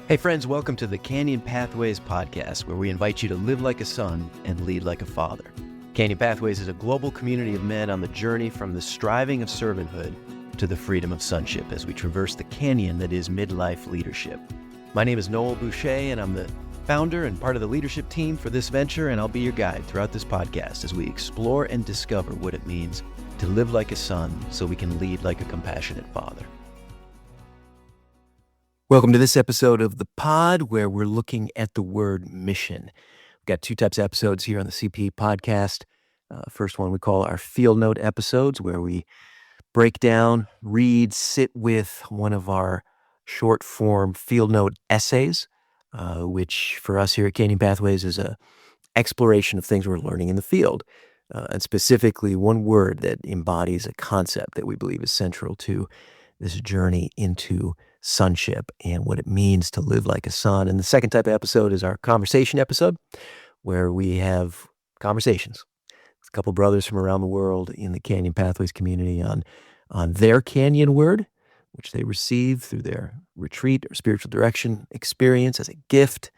Hey friends, welcome to the Canyon Pathways podcast, where we invite you to live like a son and lead like a father. Canyon Pathways is a global community of men on the journey from the striving of servanthood to the freedom of sonship as we traverse the canyon that is midlife leadership. My name is Noel Bouché, and I'm the founder and part of the leadership team for this venture, and I'll be your guide throughout this podcast as we explore and discover what it means to live like a son so we can lead like a compassionate father. Welcome to this episode of the pod, where we're looking at the word mission. We've got two types of episodes here on the CP podcast. First one we call our field note episodes, where we break down, read, sit with one of our short form field note essays, which for us here at Canyon Pathways is a exploration of things we're learning in the field, and specifically one word that embodies a concept that we believe is central to this journey into sonship and what it means to live like a son. And the second type of episode is our conversation episode, where we have conversations with a couple brothers from around the world in the Canyon Pathways community on their canyon word, which they received through their retreat or spiritual direction experience as a gift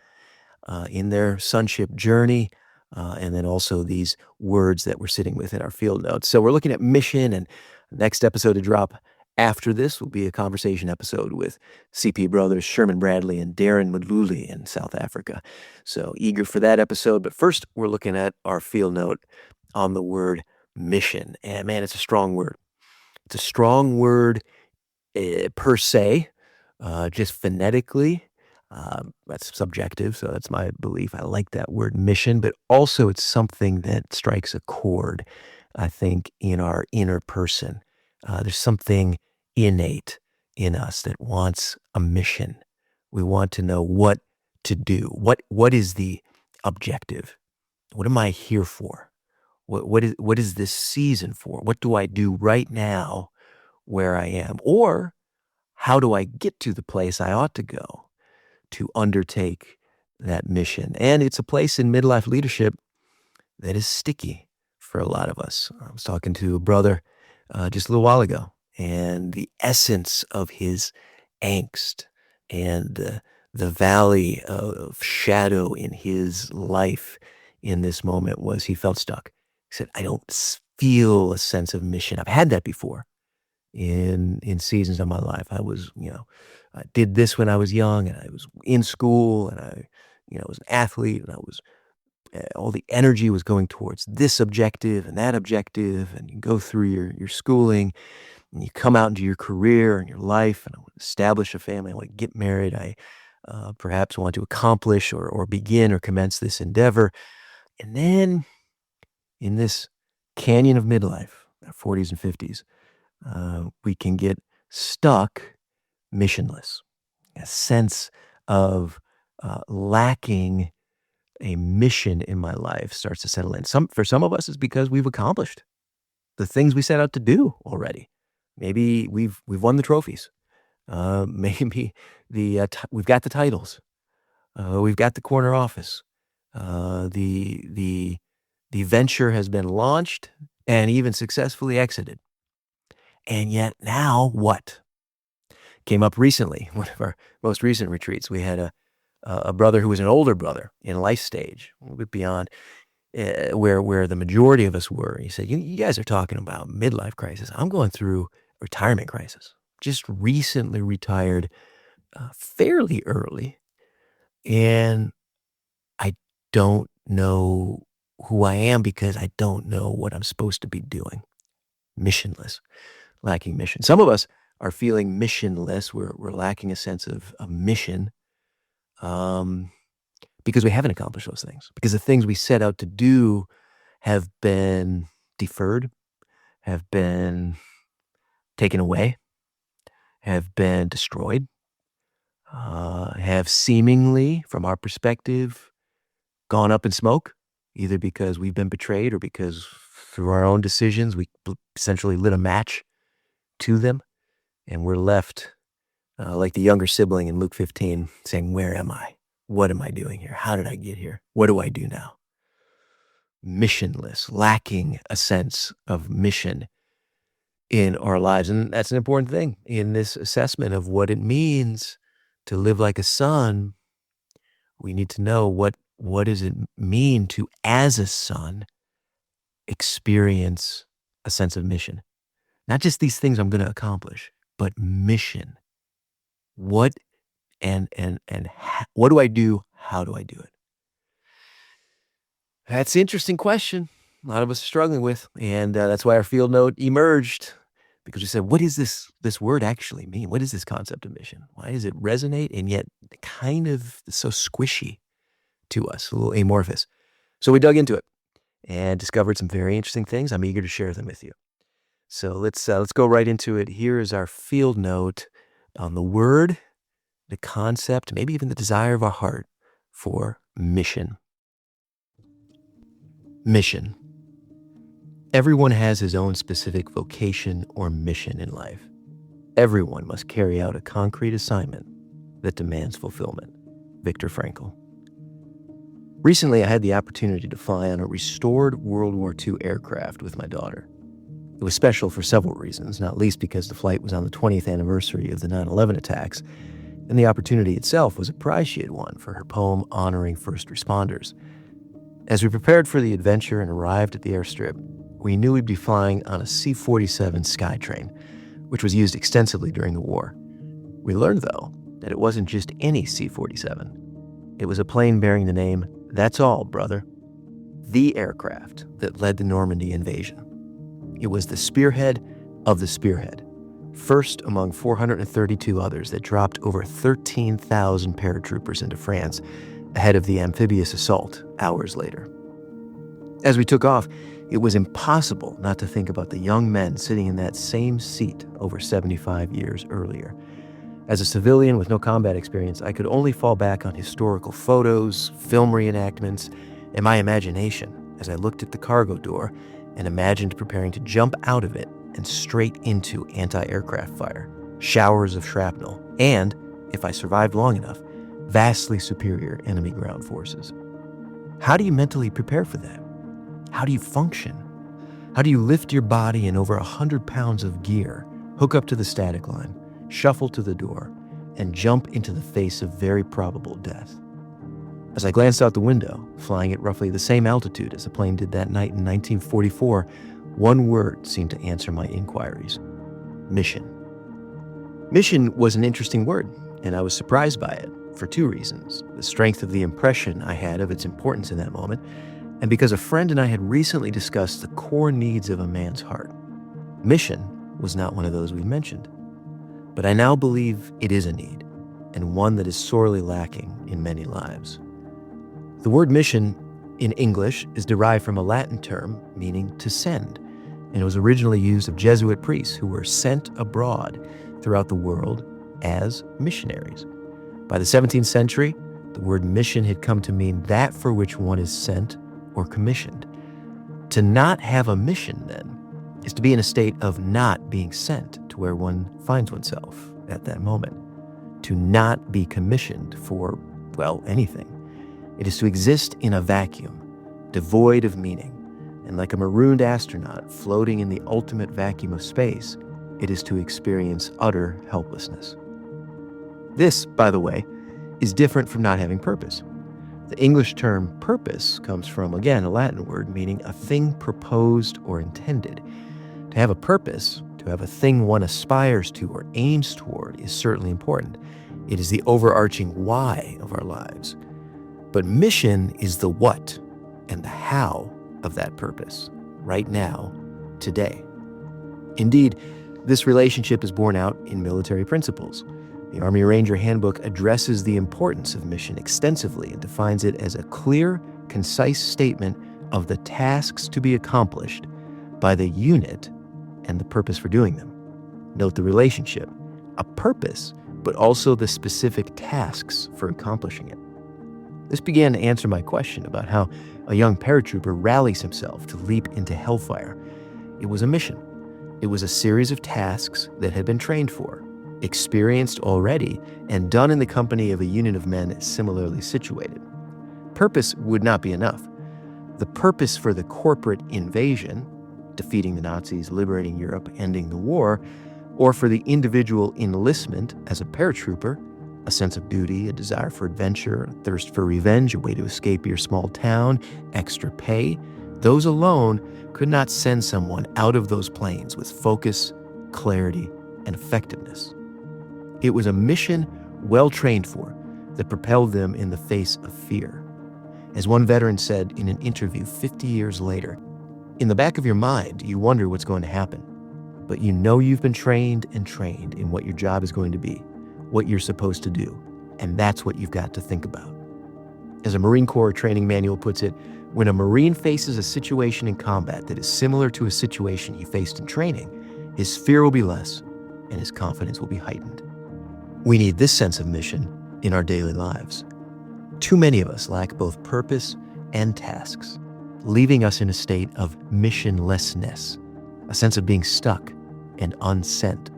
in their sonship journey, and then also these words that we're sitting with in our field notes. So we're looking at mission, and the next episode to drop after this will be a conversation episode with CP brothers Sherman Bradley and Darren Madluli in South Africa. So eager for that episode. But first, we're looking at our field note on the word mission. And man, it's a strong word. It's a strong word per se, just phonetically. That's subjective, so that's my belief. I like that word mission, but also it's something that strikes a chord, I think, in our inner person. There's something innate in us that wants a mission. We want to know what to do. What is the objective? What am I here for? What is this season for? What do I do right now where I am? Or how do I get to the place I ought to go to undertake that mission? And it's a place in midlife leadership that is sticky for a lot of us. I was talking to a brother just a little while ago, and the essence of his angst and the valley of shadow in his life in this moment was he felt stuck. He said, I don't feel a sense of mission. I've had that before in seasons of my life. I was, I did this when I was young, and I was in school, and I was an athlete, and I was all the energy was going towards this objective and that objective, and you go through your schooling, and you come out into your career and your life, and I want to establish a family, I want to get married, I perhaps want to accomplish or begin or commence this endeavor. And then in this canyon of midlife, our 40s and 50s, we can get stuck missionless, a sense of lacking a mission in my life starts to settle in. For some of us, it's because we've accomplished the things we set out to do already. Maybe we've won the trophies. Maybe we've got the titles. We've got the corner office. The venture has been launched and even successfully exited. And yet now what? Came up recently, one of our most recent retreats. We had a brother who was an older brother in life stage, a little bit beyond where the majority of us were. He said, you guys are talking about midlife crisis. I'm going through a retirement crisis. Just recently retired fairly early, and I don't know who I am because I don't know what I'm supposed to be doing. Missionless, lacking mission. Some of us are feeling missionless. We're lacking a sense of a mission, because we haven't accomplished those things, because the things we set out to do have been deferred, have been taken away, have been destroyed, have seemingly, from our perspective, gone up in smoke, either because we've been betrayed or because through our own decisions we essentially lit a match to them, and we're left like the younger sibling in Luke 15 saying, where am I? What am I doing here? How did I get here? What do I do now? Missionless, lacking a sense of mission in our lives. And that's an important thing in this assessment of what it means To live like a son, we need to know what does it mean to, as a son, experience a sense of mission. Not just these things I'm going to accomplish, but mission. What what do I do? How do I do it? That's an interesting question. A lot of us are struggling with, and that's why our field note emerged, because we said, what does this word actually mean? What is this concept of mission? Why does it resonate and yet kind of so squishy to us, a little amorphous? So we dug into it and discovered some very interesting things. I'm eager to share them with you. So let's go right into it. Here is our field note on the word, the concept, maybe even the desire of our heart for mission. Mission. Everyone has his own specific vocation or mission in life. Everyone must carry out a concrete assignment that demands fulfillment. Viktor Frankl. Recently, I had the opportunity to fly on a restored World War II aircraft with my daughter. It was special for several reasons, not least because the flight was on the 20th anniversary of the 9/11 attacks, and the opportunity itself was a prize she had won for her poem honoring first responders. As we prepared for the adventure and arrived at the airstrip, we knew we'd be flying on a C-47 Skytrain, which was used extensively during the war. We learned, though, that it wasn't just any C-47. It was a plane bearing the name, "That's All, Brother," the aircraft that led the Normandy invasion. It was the spearhead of the spearhead, first among 432 others that dropped over 13,000 paratroopers into France ahead of the amphibious assault hours later. As we took off, it was impossible not to think about the young men sitting in that same seat over 75 years earlier. As a civilian with no combat experience, I could only fall back on historical photos, film reenactments, and my imagination as I looked at the cargo door and imagined preparing to jump out of it and straight into anti-aircraft fire, showers of shrapnel, and, if I survived long enough, vastly superior enemy ground forces. How do you mentally prepare for that? How do you function? How do you lift your body in over 100 pounds of gear, hook up to the static line, shuffle to the door, and jump into the face of very probable death? As I glanced out the window, flying at roughly the same altitude as the plane did that night in 1944, one word seemed to answer my inquiries: mission. Mission was an interesting word, and I was surprised by it for two reasons: the strength of the impression I had of its importance in that moment, and because a friend and I had recently discussed the core needs of a man's heart. Mission was not one of those we mentioned, but I now believe it is a need, and one that is sorely lacking in many lives. The word mission in English is derived from a Latin term meaning to send, and it was originally used of Jesuit priests who were sent abroad throughout the world as missionaries. By the 17th century, the word mission had come to mean that for which one is sent or commissioned. To not have a mission, then, is to be in a state of not being sent to where one finds oneself at that moment. To not be commissioned for, well, anything. It is to exist in a vacuum, devoid of meaning, and like a marooned astronaut floating in the ultimate vacuum of space, it is to experience utter helplessness. This, by the way, is different from not having purpose. The English term purpose comes from, again, a Latin word meaning a thing proposed or intended. To have a purpose, to have a thing one aspires to or aims toward, is certainly important. It is the overarching why of our lives. But mission is the what and the how of that purpose, right now, today. Indeed, this relationship is borne out in military principles. The Army Ranger Handbook addresses the importance of mission extensively and defines it as a clear, concise statement of the tasks to be accomplished by the unit and the purpose for doing them. Note the relationship: a purpose, but also the specific tasks for accomplishing it. This began to answer my question about how a young paratrooper rallies himself to leap into hellfire. It was a mission. It was a series of tasks that had been trained for, experienced already, and done in the company of a unit of men similarly situated. Purpose would not be enough. The purpose for the corporate invasion, defeating the Nazis, liberating Europe, ending the war, or for the individual enlistment as a paratrooper, A sense of duty, a desire for adventure, a thirst for revenge, a way to escape your small town, extra pay. Those alone could not send someone out of those planes with focus, clarity, and effectiveness. It was a mission well trained for that propelled them in the face of fear. As one veteran said in an interview 50 years later, in the back of your mind, you wonder what's going to happen, but you know you've been trained and trained in what your job is going to be, what you're supposed to do, and that's what you've got to think about. As a Marine Corps training manual puts it, when a Marine faces a situation in combat that is similar to a situation he faced in training, his fear will be less and his confidence will be heightened. We need this sense of mission in our daily lives. Too many of us lack both purpose and tasks, leaving us in a state of missionlessness, a sense of being stuck and unsent.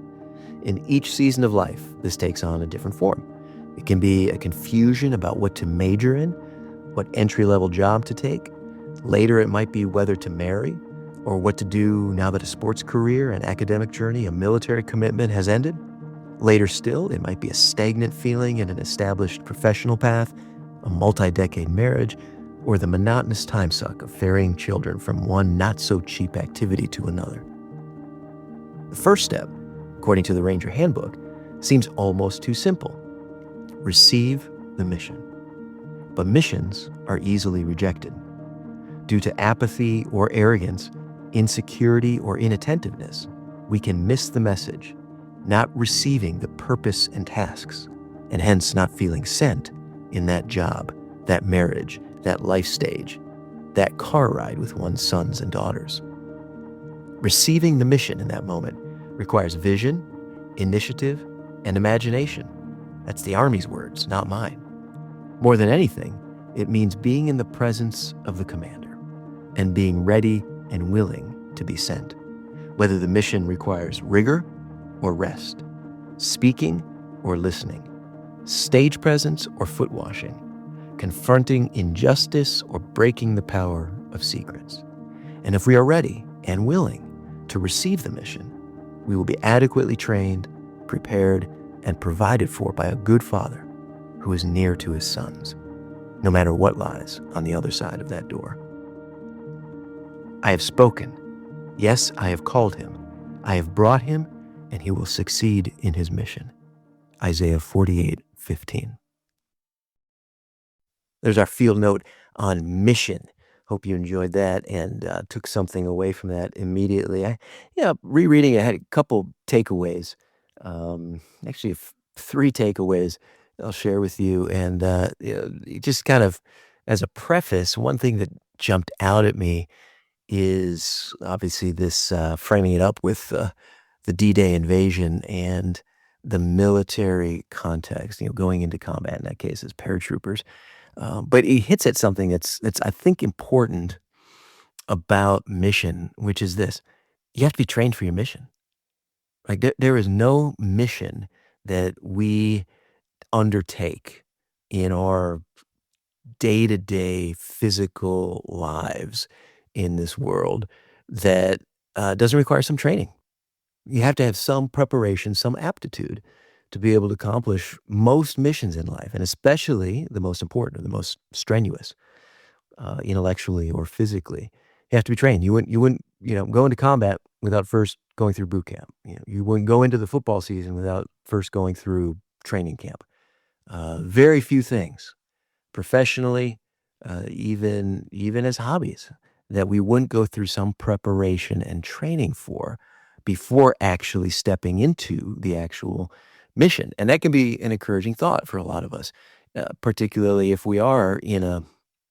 In each season of life, this takes on a different form. It can be a confusion about what to major in, what entry-level job to take. Later, it might be whether to marry or what to do now that a sports career, an academic journey, a military commitment has ended. Later still, it might be a stagnant feeling in an established professional path, a multi-decade marriage, or the monotonous time suck of ferrying children from one not-so-cheap activity to another. The first step, according to the Ranger Handbook, seems almost too simple. Receive the mission. But missions are easily rejected. Due to apathy or arrogance, insecurity or inattentiveness, we can miss the message, not receiving the purpose and tasks, and hence not feeling sent in that job, that marriage, that life stage, that car ride with one's sons and daughters. Receiving the mission in that moment requires vision, initiative, and imagination. That's the Army's words, not mine. More than anything, it means being in the presence of the commander and being ready and willing to be sent, whether the mission requires rigor or rest, speaking or listening, stage presence or foot washing, confronting injustice or breaking the power of secrets. And if we are ready and willing to receive the mission, we will be adequately trained, prepared, and provided for by a good father who is near to his sons, no matter what lies on the other side of that door. I have spoken. Yes, I have called him. I have brought him, and he will succeed in his mission. Isaiah 48:15. There's our field note on mission. Hope you enjoyed that and took something away from that immediately. Rereading it, I had a couple takeaways. Actually, three takeaways I'll share with you. And just kind of as a preface, one thing that jumped out at me is obviously this framing it up with the D-Day invasion and the military context, going into combat in that case as paratroopers. But he hits at something that's I think important about mission, which is this: you have to be trained for your mission. Like there is no mission that we undertake in our day-to-day physical lives in this world that doesn't require some training. You have to have some preparation, some aptitude to be able to accomplish most missions in life, and especially the most important or the most strenuous, intellectually or physically. You have to be trained. You wouldn't go into combat without first going through boot camp. You wouldn't go into the football season without first going through training camp. Very few things professionally, even as hobbies, that we wouldn't go through some preparation and training for before actually stepping into the actual mission. And that can be an encouraging thought for a lot of us, particularly if we are in a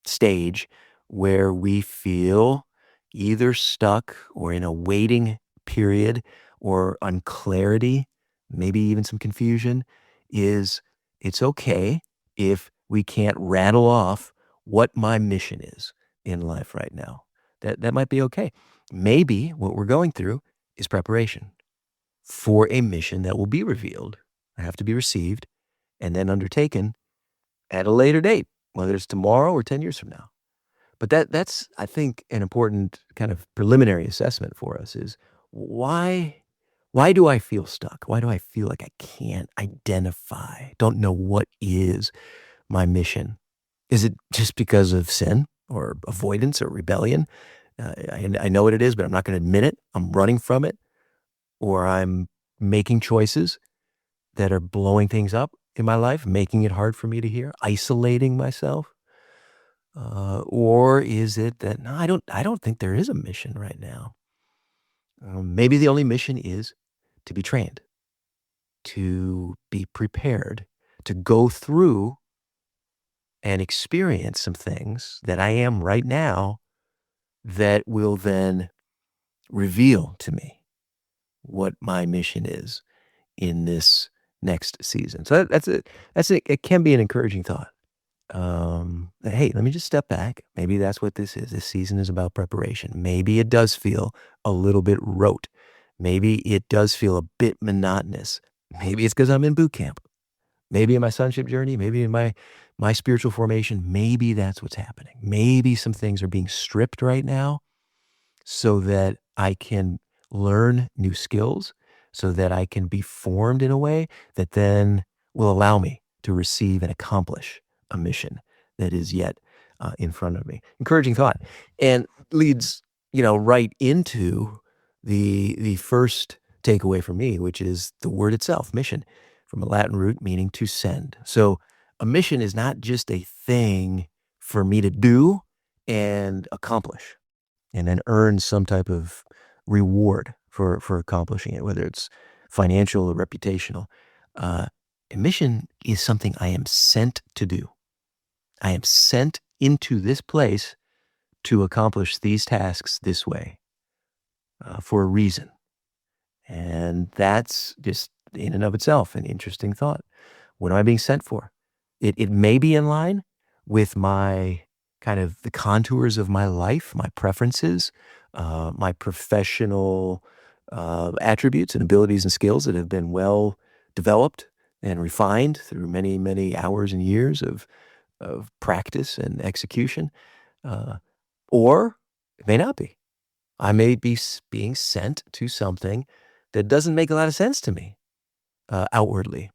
stage where we feel either stuck or in a waiting period or unclarity, maybe even some confusion, is it's okay if we can't rattle off what my mission is in life right now. That might be okay. Maybe what we're going through is preparation for a mission that will be revealed, have to be received, and then undertaken at a later date, whether it's tomorrow or 10 years from now. But that's, I think, an important kind of preliminary assessment for us is why Why do I feel stuck? Why do I feel like I can't identify, don't know what is my mission? Is it just because of sin or avoidance or rebellion? I know what it is, but I'm not going to admit it. I'm running from it, or I'm making choices that are blowing things up in my life, making it hard for me to hear, isolating myself. Or is it that no, I don't think there is a mission right now. Maybe the only mission is to be trained, to be prepared, to go through and experience some things that I am right now that will then reveal to me what my mission is in this next season. So it can be an encouraging thought. Hey, let me just step back. Maybe that's what this is. This season is about preparation. Maybe it does feel a little bit rote. Maybe it does feel a bit monotonous. Maybe it's because I'm in boot camp. Maybe in my sonship journey, maybe in my spiritual formation, maybe that's what's happening. Maybe some things are being stripped right now so that I can learn new skills, so that I can be formed in a way that then will allow me to receive and accomplish a mission that is yet in front of me. Encouraging thought, and leads right into the first takeaway for me, which is the word itself, mission, from a Latin root meaning to send. So a mission is not just a thing for me to do and accomplish and then earn some type of reward for accomplishing it, whether it's financial or reputational. Uh, a mission is something I am sent to do. I am sent into this place to accomplish these tasks this way for a reason. And that's just in and of itself an interesting thought. What am I being sent for? It may be in line with my kind of the contours of my life, my preferences, my professional attributes and abilities and skills that have been well developed and refined through many, many hours and years of practice and execution. Uh, or it may not be. I may be being sent to something that doesn't make a lot of sense to me outwardly,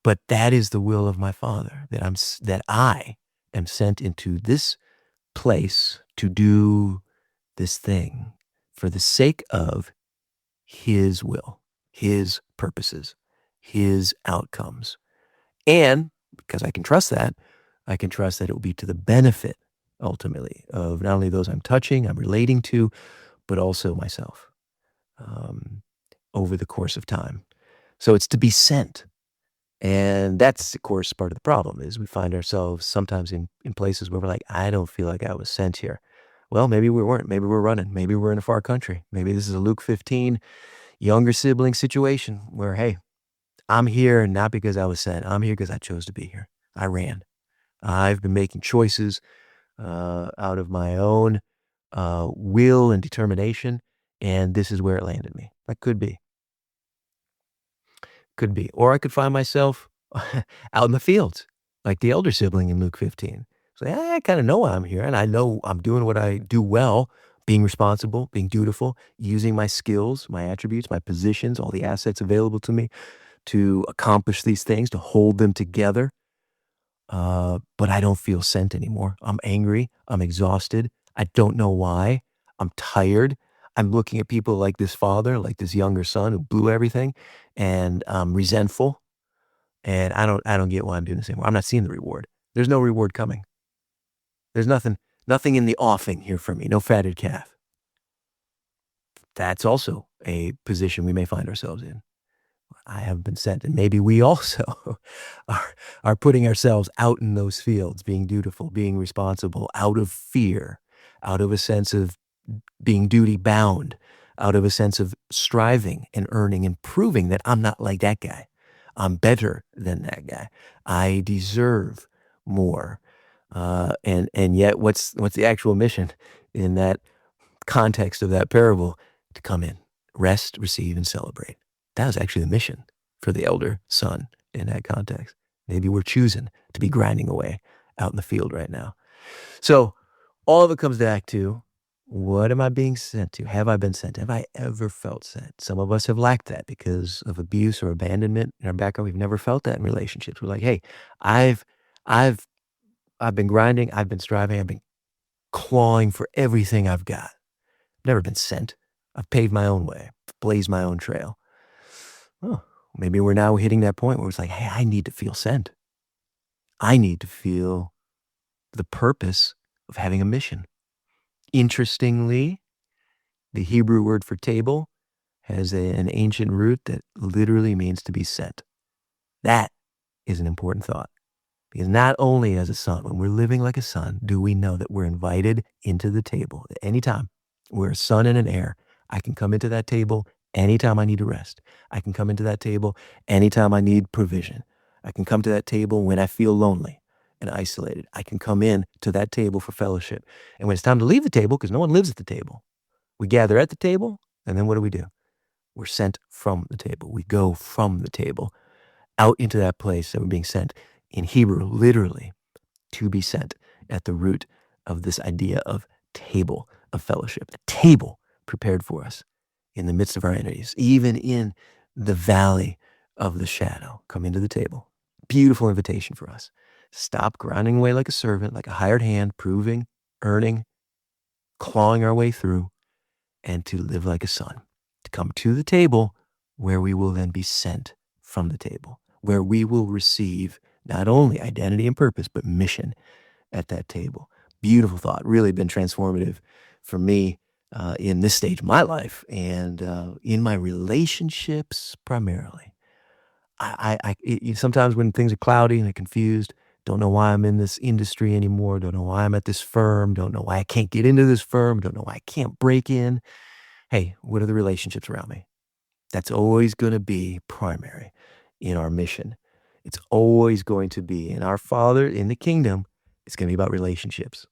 but that is the will of my Father, that I am sent into this place to do this thing for the sake of His will, His purposes, His outcomes. And because I can trust that it will be to the benefit ultimately of not only those I'm touching, I'm relating to, but also myself um, over the course of time. So it's to be sent. And that's, of course, part of the problem is we find ourselves sometimes in places where we're like, I don't feel like I was sent here. Well, maybe we weren't. Maybe we're running. Maybe we're in a far country. Maybe this is a Luke 15 younger sibling situation where, hey, I'm here not because I was sent. I'm here because I chose to be here. I ran. I've been making choices out of my own will and determination, and this is where it landed me. That could be. Could be. Or I could find myself out in the fields, like the elder sibling in Luke 15. So I kind of know why I'm here, and I know I'm doing what I do well, being responsible, being dutiful, using my skills, my attributes, my positions, all the assets available to me to accomplish these things, to hold them together. But I don't feel sent anymore. I'm angry. I'm exhausted. I don't know why. I'm tired. I'm looking at people like this father, like this younger son who blew everything, and I'm resentful. And I don't get why I'm doing this anymore. I'm not seeing the reward. There's no reward coming. There's nothing in the offing here for me. No fatted calf. That's also a position we may find ourselves in. I have been sent, and maybe we also are putting ourselves out in those fields, being dutiful, being responsible, out of fear, out of a sense of being duty bound, out of a sense of striving and earning and proving that I'm not like that guy. I'm better than that guy. I deserve more. And yet, what's the actual mission in that context of that parable? To come in, rest, receive, and celebrate. That was actually the mission for the elder son in that context. Maybe we're choosing to be grinding away out in the field right now. So all of it comes back to What am I being sent to? Have I been sent? Have I ever felt sent? Some of us have lacked that because of abuse or abandonment in our background. We've never felt that in relationships. We're like, hey, I've I've I've been grinding, I've been striving, I've been clawing for everything I've got. Never been sent. I've paved my own way, blazed my own trail. Oh, maybe we're now hitting that point where it's like, hey, I need to feel sent. I need to feel the purpose of having a mission. Interestingly, the Hebrew word for table has an ancient root that literally means to be sent. That is an important thought because not only as a son, when we're living like a son, do we know that we're invited into the table at any time. We're a son and an heir. I can come into that table anytime I need to rest. I can come into that table anytime I need provision. I can come to that table when I feel lonely and isolated. I can come in to that table for fellowship. And when it's time to leave the table, because no one lives at the table, we gather at the table, and then what do? We're sent from the table. We go from the table out into that place that we're being sent. In Hebrew, literally, to be sent at the root of this idea of table of fellowship, a table prepared for us in the midst of our enemies, even in the valley of the shadow. Come into the table. Beautiful invitation for us. Stop grinding away like a servant, like a hired hand, proving, earning, clawing our way through, and to live like a son, to come to the table where we will then be sent from the table, where we will receive not only identity and purpose, but mission at that table. Beautiful thought, really been transformative for me in this stage of my life and in my relationships primarily. Sometimes when things are cloudy and I'm confused, don't know why I'm in this industry anymore, don't know why I'm at this firm, don't know why I can't get into this firm, don't know why I can't break in. Hey, what are the relationships around me? That's always going to be primary in our mission. It's always going to be in our Father in the kingdom. It's going to be about relationships.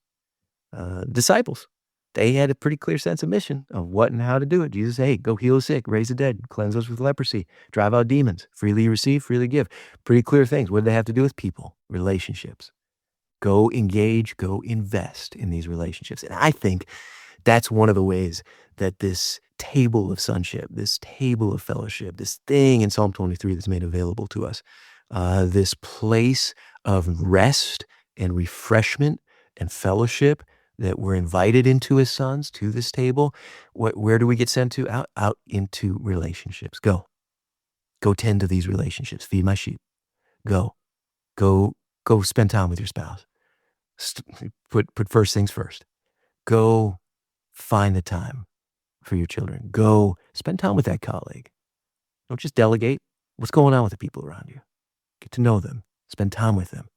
Disciples, they had a pretty clear sense of mission of what and how to do it. Jesus, hey, go heal the sick, raise the dead, cleanse us with leprosy, drive out demons, freely receive, freely give. Pretty clear things. What do they have to do with people? Relationships. Go engage, go invest in these relationships. And I think that's one of the ways that this table of sonship, this table of fellowship, this thing in Psalm 23 that's made available to us, this place of rest and refreshment and fellowship that we're invited into as sons to this table. Where do we get sent to? Out into relationships. Go tend to these relationships. Feed my sheep. Go, go, go spend time with your spouse. Put first things first. Go find the time for your children. Go spend time with that colleague. Don't just delegate. What's going on with the people around you? Get to know them. Spend time with them.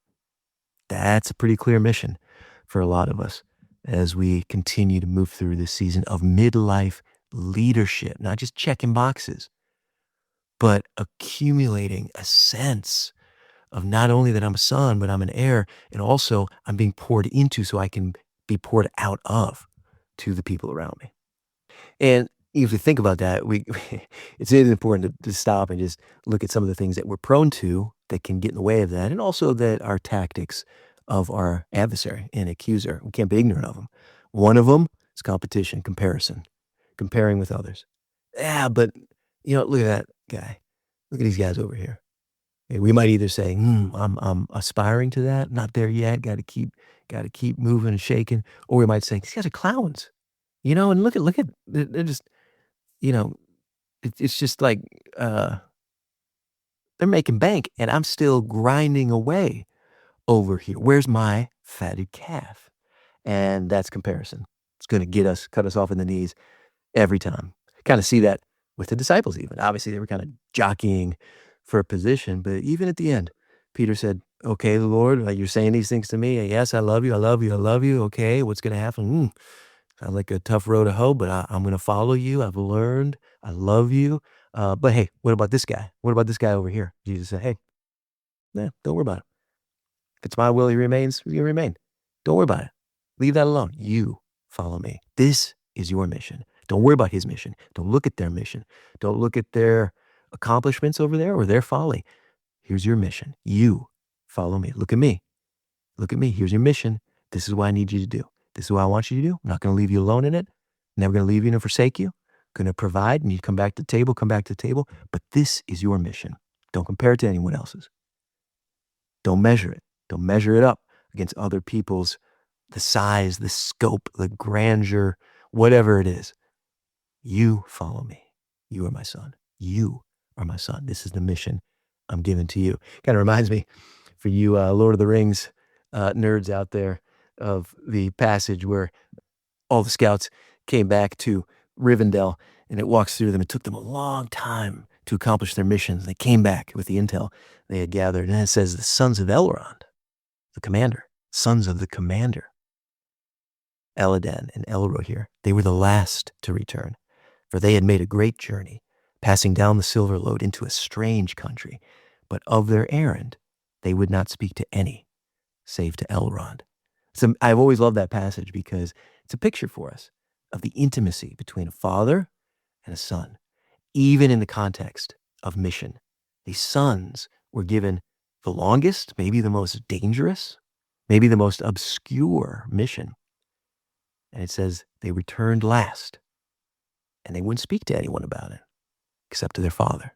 That's a pretty clear mission for a lot of us as we continue to move through this season of midlife leadership, not just checking boxes, but accumulating a sense of not only that I'm a son, but I'm an heir, and also I'm being poured into so I can be poured out of to the people around me. And if you think about that, it's really important to stop and just look at some of the things that we're prone to that can get in the way of that, and also that are tactics of our adversary and accuser. We can't be ignorant of them. One of them is competition, comparison, comparing with others. Yeah, but look at that guy. Look at these guys over here. And we might either say, I'm aspiring to that, not there yet, got to keep moving and shaking," or we might say, "These guys are clowns." And look at they're just, you know, it's just like, uh, they're making bank and I'm still grinding away over here. Where's my fatted calf? And that's comparison. It's gonna cut us off in the knees every time. Kinda see that with the disciples even. Obviously, they were kinda jockeying for a position, but even at the end, Peter said, "Okay, Lord, like, you're saying these things to me. Yes, I love you, I love you, I love you. Okay, what's gonna happen? Sounds like a tough road to hoe, but I'm gonna follow you. I've learned. I love you. But hey, what about this guy? What about this guy over here?" Jesus said, "Hey, nah, don't worry about it. If it's my will he remains, he'll remain. Don't worry about it. Leave that alone. You follow me. This is your mission. Don't worry about his mission. Don't look at their mission. Don't look at their accomplishments over there or their folly. Here's your mission. You follow me. Look at me. Look at me. Here's your mission. This is what I need you to do. This is what I want you to do. I'm not going to leave you alone in it. Never going to leave you nor forsake you. Going to provide, and you come back to the table, come back to the table. But this is your mission. Don't compare it to anyone else's. Don't measure it. Don't measure it up against other people's, the size, the scope, the grandeur, whatever it is. You follow me. You are my son. You are my son. This is the mission I'm giving to you. Kind of reminds me, for you Lord of the Rings nerds out there, of the passage where all the scouts came back to Rivendell, and it walks through them. It took them a long time to accomplish their missions. They came back with the intel they had gathered, and it says the sons of Elrond, the commander, sons of the commander, Elladan and Elrohir, they were the last to return, for they had made a great journey, passing down the silver lode into a strange country, but of their errand they would not speak to any, save to Elrond. So I've always loved that passage because it's a picture for us of the intimacy between a father and a son, even in the context of mission. These sons were given the longest, maybe the most dangerous, maybe the most obscure mission. And it says they returned last, and they wouldn't speak to anyone about it except to their father.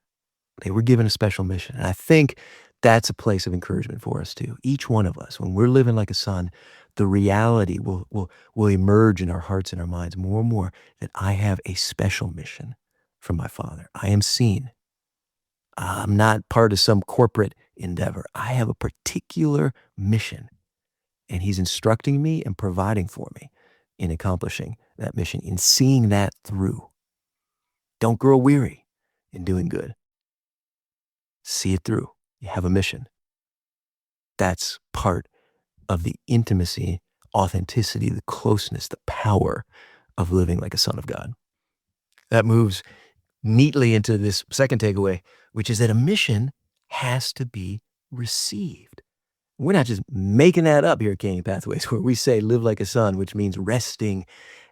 They were given a special mission. And I think that's a place of encouragement for us too. Each one of us, when we're living like a son, the reality will emerge in our hearts and our minds more and more that I have a special mission from my father. I am seen. I'm not part of some corporate endeavor. I have a particular mission, and he's instructing me and providing for me in accomplishing that mission, in seeing that through. Don't grow weary in doing good. See it through. You have a mission. That's part of the intimacy, authenticity, the closeness, the power of living like a son of God. That moves neatly into this second takeaway, which is that a mission has to be received. We're not just making that up here at Canyon Pathways, where we say live like a son, which means resting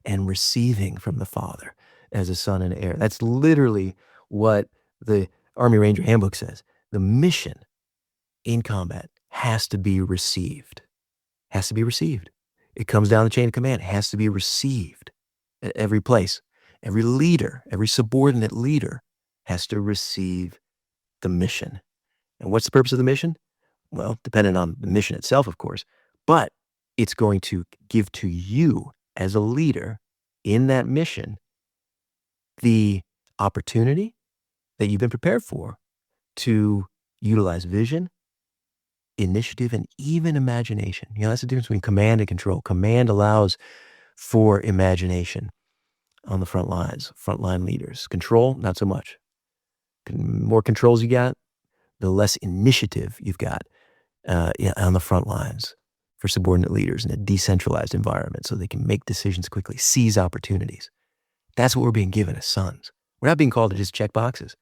and receiving from the Father as a son and heir. That's literally what the Army Ranger Handbook says. The mission in combat has to be received. Has to be received. It comes down the chain of command. It has to be received at every place. Every leader, every subordinate leader has to receive the mission. And what's the purpose of the mission? Well, depending on the mission itself, of course, but it's going to give to you as a leader in that mission the opportunity that you've been prepared for to utilize vision, initiative, and even imagination. That's the difference between command and control. Command allows for imagination on the front lines, frontline leaders. Control, not so much. The more controls you got, the less initiative you've got on the front lines for subordinate leaders in a decentralized environment so they can make decisions quickly, seize opportunities. That's what we're being given as sons. We're not being called to just check boxes.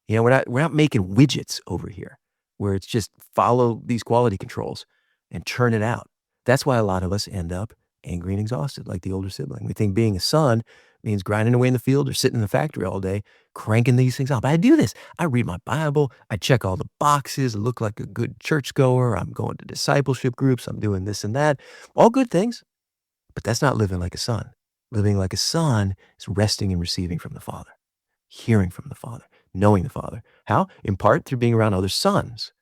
We're not making widgets over here where it's just follow these quality controls and churn it out. That's why a lot of us end up angry and exhausted, like the older sibling. We think being a son means grinding away in the field or sitting in the factory all day, cranking these things out. But I do this. I read my Bible. I check all the boxes. I look like a good churchgoer. I'm going to discipleship groups. I'm doing this and that. All good things. But that's not living like a son. Living like a son is resting and receiving from the Father, hearing from the Father, knowing the Father. How? In part through being around other sons.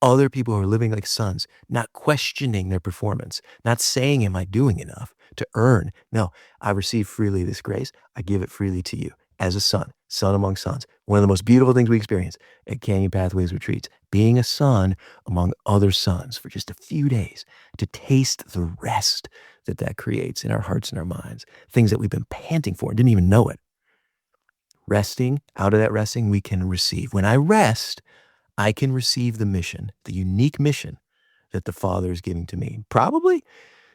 Other people who are living like sons, not questioning their performance, not saying, am I doing enough to earn? No, I receive freely this grace. I give it freely to you as a son, son among sons. One of the most beautiful things we experience at Canyon Pathways retreats, being a son among other sons for just a few days to taste the rest that creates in our hearts and our minds, things that we've been panting for and didn't even know it. Resting, out of that resting, we can receive. When I rest, I can receive the mission, the unique mission that the Father is giving to me. Probably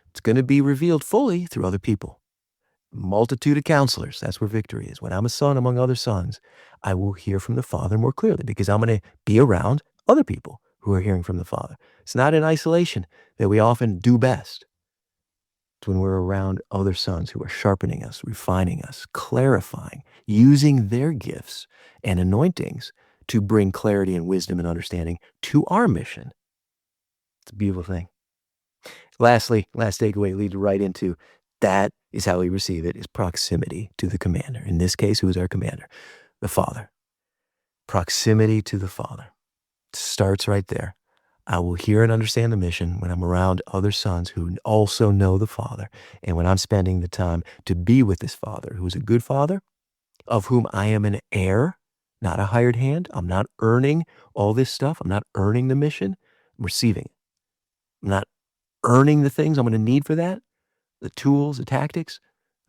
it's going to be revealed fully through other people. Multitude of counselors, that's where victory is. When I'm a son among other sons, I will hear from the Father more clearly because I'm going to be around other people who are hearing from the Father. It's not in isolation that we often do best. It's when we're around other sons who are sharpening us, refining us, clarifying, using their gifts and anointings to bring clarity and wisdom and understanding to our mission. It's a beautiful thing. Lastly, last takeaway leads right into That is how we receive it, is proximity to the commander. In this case, who is our commander? The Father. Proximity to the Father. It starts right there. I will hear and understand the mission when I'm around other sons who also know the Father, and when I'm spending the time to be with this Father, who is a good Father, of whom I am an heir, not a hired hand. I'm not earning all this stuff. I'm not earning the mission. I'm receiving it. I'm not earning the things I'm going to need for that, the tools, the tactics,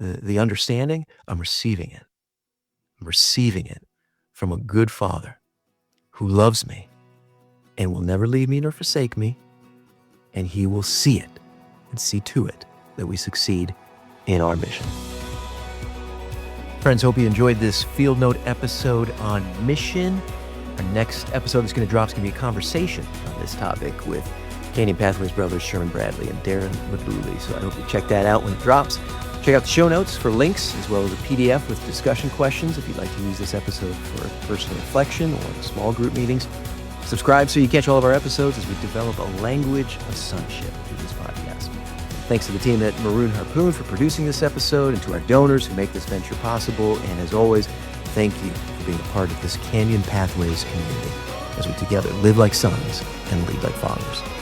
the understanding. I'm receiving it. I'm receiving it from a good Father who loves me and will never leave me nor forsake me, and he will see it and see to it that we succeed in our mission. Friends, hope you enjoyed this Field Note episode on mission. Our next episode that's going to drop is going to be a conversation on this topic with Canyon Pathways brothers Sherman Bradley and Darren Mabouli. So I hope you check that out when it drops. Check out the show notes for links, as well as a PDF with discussion questions if you'd like to use this episode for personal reflection or small group meetings. Subscribe so you catch all of our episodes as we develop a language of sonship through this podcast. Thanks to the team at Maroon Harpoon for producing this episode, and to our donors who make this venture possible. And as always, thank you for being a part of this Canyon Pathways community as we together live like sons and lead like fathers.